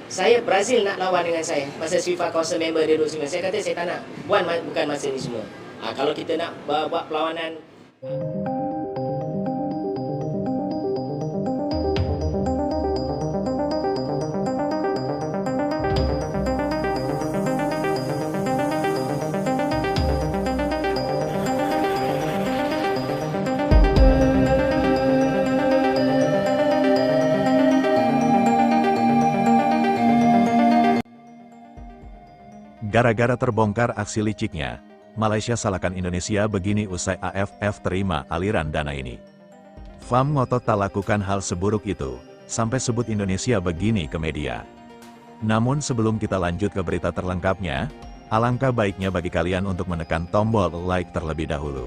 Saya Brazil nak lawan dengan saya masa FIFA Council member dia 29. Saya kata saya tak nak. Bukan masa ni semua. Kalau kita nak buat perlawanan. Gara-gara terbongkar aksi liciknya, Malaysia salahkan Indonesia begini usai AFF terima aliran dana ini. FAM ngotot tak lakukan hal seburuk itu, sampai sebut Indonesia begini ke media. Namun sebelum kita lanjut ke berita terlengkapnya, alangkah baiknya bagi kalian untuk menekan tombol like terlebih dahulu.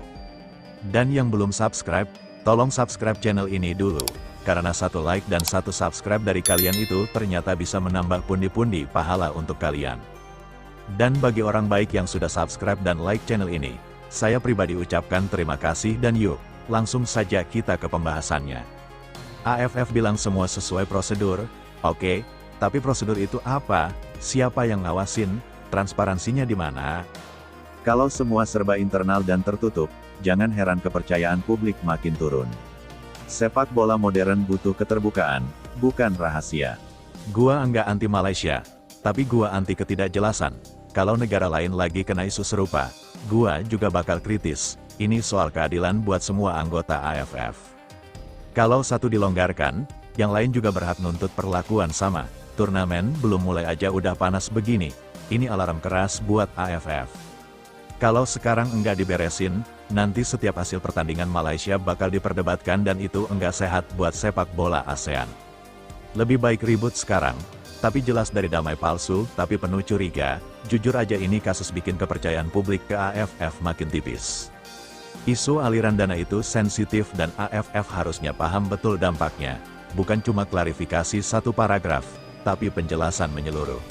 Dan yang belum subscribe, tolong subscribe channel ini dulu, karena satu like dan satu subscribe dari kalian itu ternyata bisa menambah pundi-pundi pahala untuk kalian. Dan bagi orang baik yang sudah subscribe dan like channel ini, saya pribadi ucapkan terima kasih dan yuk, langsung saja kita ke pembahasannya. AFF bilang semua sesuai prosedur, oke, tapi prosedur itu apa? Siapa yang ngawasin? Transparansinya di mana? Kalau semua serba internal dan tertutup, jangan heran kepercayaan publik makin turun. Sepak bola modern butuh keterbukaan, bukan rahasia. Gua enggak anti Malaysia, tapi gua anti ketidakjelasan. Kalau negara lain lagi kena isu serupa, gua juga bakal kritis. Ini soal keadilan buat semua anggota AFF. Kalau satu dilonggarkan, yang lain juga berhak nuntut perlakuan sama. Turnamen belum mulai aja udah panas begini. Ini alarm keras buat AFF. Kalau sekarang enggak diberesin, nanti setiap hasil pertandingan Malaysia bakal diperdebatkan dan itu enggak sehat buat sepak bola ASEAN. Lebih baik ribut sekarang. Tapi jelas dari damai palsu, tapi penuh curiga, jujur aja ini kasus bikin kepercayaan publik ke AFF makin tipis. Isu aliran dana itu sensitif dan AFF harusnya paham betul dampaknya, bukan cuma klarifikasi satu paragraf, tapi penjelasan menyeluruh.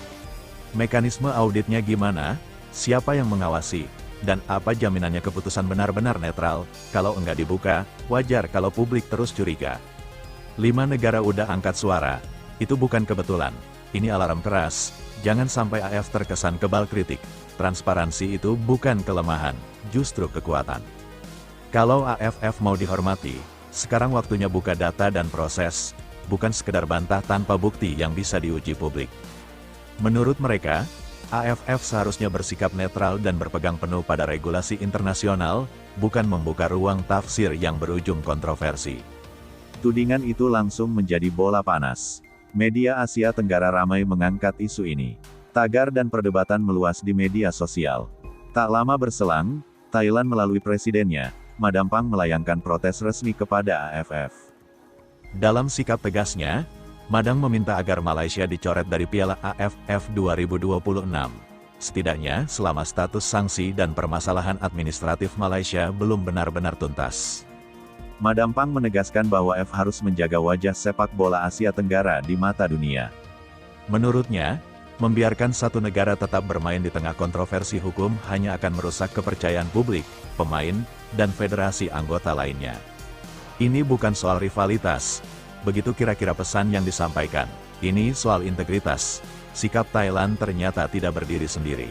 Mekanisme auditnya gimana, siapa yang mengawasi, dan apa jaminannya keputusan benar-benar netral, kalau enggak dibuka, wajar kalau publik terus curiga. 5 negara udah angkat suara, itu bukan kebetulan. Ini alarm keras, jangan sampai AFF terkesan kebal kritik. Transparansi itu bukan kelemahan, justru kekuatan. Kalau AFF mau dihormati, sekarang waktunya buka data dan proses, bukan sekedar bantah tanpa bukti yang bisa diuji publik. Menurut mereka, AFF seharusnya bersikap netral dan berpegang penuh pada regulasi internasional, bukan membuka ruang tafsir yang berujung kontroversi. Tudingan itu langsung menjadi bola panas. Media Asia Tenggara ramai mengangkat isu ini. Tagar dan perdebatan meluas di media sosial. Tak lama berselang, Thailand melalui presidennya, Madam Phang melayangkan protes resmi kepada AFF. Dalam sikap tegasnya, Madam meminta agar Malaysia dicoret dari Piala AFF 2026. Setidaknya, selama status sanksi dan permasalahan administratif Malaysia belum benar-benar tuntas. Madam Phang menegaskan bahwa AFF harus menjaga wajah sepak bola Asia Tenggara di mata dunia. Menurutnya, membiarkan satu negara tetap bermain di tengah kontroversi hukum hanya akan merusak kepercayaan publik, pemain, dan federasi anggota lainnya. Ini bukan soal rivalitas, begitu kira-kira pesan yang disampaikan. Ini soal integritas. Sikap Thailand ternyata tidak berdiri sendiri.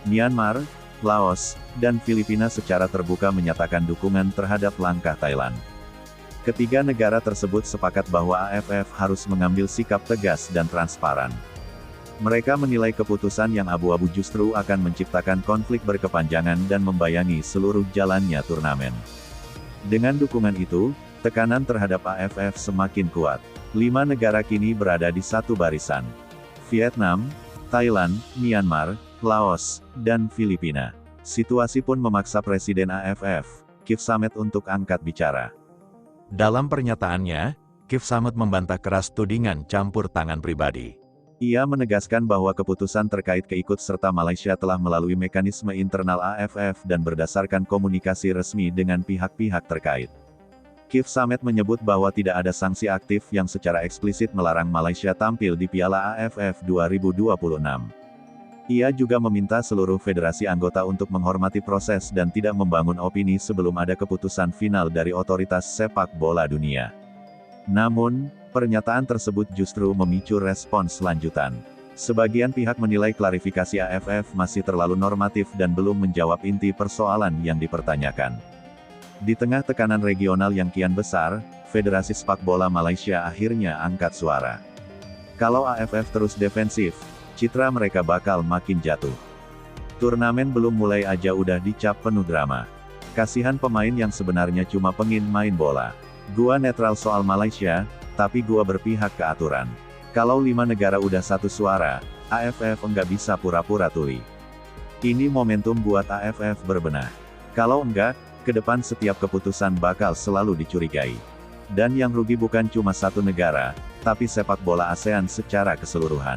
Myanmar, Laos, dan Filipina secara terbuka menyatakan dukungan terhadap langkah Thailand. Ketiga negara tersebut sepakat bahwa AFF harus mengambil sikap tegas dan transparan. Mereka menilai keputusan yang abu-abu justru akan menciptakan konflik berkepanjangan dan membayangi seluruh jalannya turnamen. Dengan dukungan itu, tekanan terhadap AFF semakin kuat. 5 negara kini berada di satu barisan. Vietnam, Thailand, Myanmar, Laos, dan Filipina. Situasi pun memaksa Presiden AFF, Kip Samet untuk angkat bicara. Dalam pernyataannya, Kip Samet membantah keras tudingan campur tangan pribadi. Ia menegaskan bahwa keputusan terkait keikut-serta Malaysia telah melalui mekanisme internal AFF dan berdasarkan komunikasi resmi dengan pihak-pihak terkait. Kip Samet menyebut bahwa tidak ada sanksi aktif yang secara eksplisit melarang Malaysia tampil di Piala AFF 2026. Ia juga meminta seluruh federasi anggota untuk menghormati proses dan tidak membangun opini sebelum ada keputusan final dari otoritas sepak bola dunia. Namun, Pernyataan tersebut justru memicu respons lanjutan. Sebagian pihak menilai klarifikasi AFF masih terlalu normatif dan belum menjawab inti persoalan yang dipertanyakan. Di tengah tekanan regional yang kian besar, Federasi Sepak Bola Malaysia akhirnya angkat suara. Kalau AFF terus defensif, citra mereka bakal makin jatuh. Turnamen belum mulai aja udah dicap penuh drama. Kasihan pemain yang sebenarnya cuma pengin main bola. Gua netral soal Malaysia, tapi gua berpihak ke aturan. Kalau 5 negara udah satu suara, AFF enggak bisa pura-pura tuli. Ini momentum buat AFF berbenah. Kalau enggak, ke depan setiap keputusan bakal selalu dicurigai. Dan yang rugi bukan cuma satu negara, tapi sepak bola ASEAN secara keseluruhan.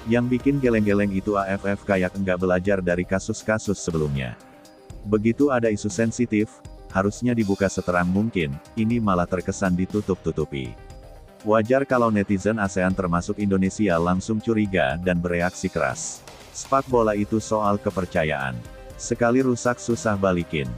Yang bikin geleng-geleng itu AFF kayak enggak belajar dari kasus-kasus sebelumnya. Begitu ada isu sensitif, harusnya dibuka seterang mungkin, ini malah terkesan ditutup-tutupi. Wajar kalau netizen ASEAN termasuk Indonesia langsung curiga dan bereaksi keras. Sepak bola itu soal kepercayaan. Sekali rusak susah balikin.